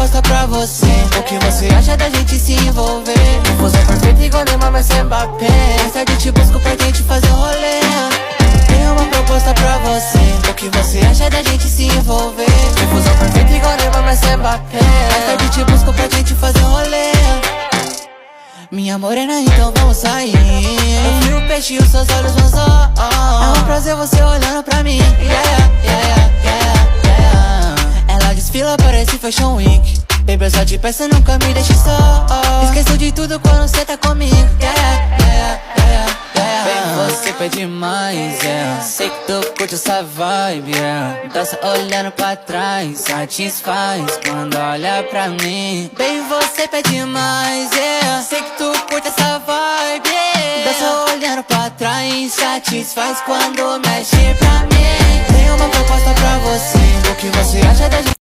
proposta pra você. O que você acha da gente se envolver? Confusão perfeita igual Neymar, mas sem Mbappé. Mais tarde te busco pra gente fazer um rolê. Tenho uma proposta pra você. O que você acha da gente se envolver? Confusão perfeita igual Neymar, mas sem Mbappé. Mais tarde te busco pra gente fazer um rolê. Minha morena, então vamos sair. Eu fui o peixe e os seus olhos vão só. É um prazer você olhando pra mim. Yeah, yeah, yeah, yeah. Ela desfila, parece Fashion Week. Baby, eu só te peço, nunca me deixe só. Esqueço de tudo quando cê tá comigo. Yeah, yeah, yeah, yeah. Bem, você pede mais, yeah. Sei que tu curte essa vibe, yeah. Dança olhando pra trás, satisfaz quando olha pra mim. Bem, você pede mais, yeah. Sei que tu curte essa vibe, yeah. Dança olhando pra trás, satisfaz quando mexe pra mim. Tenho uma proposta pra você. O que você acha da gente?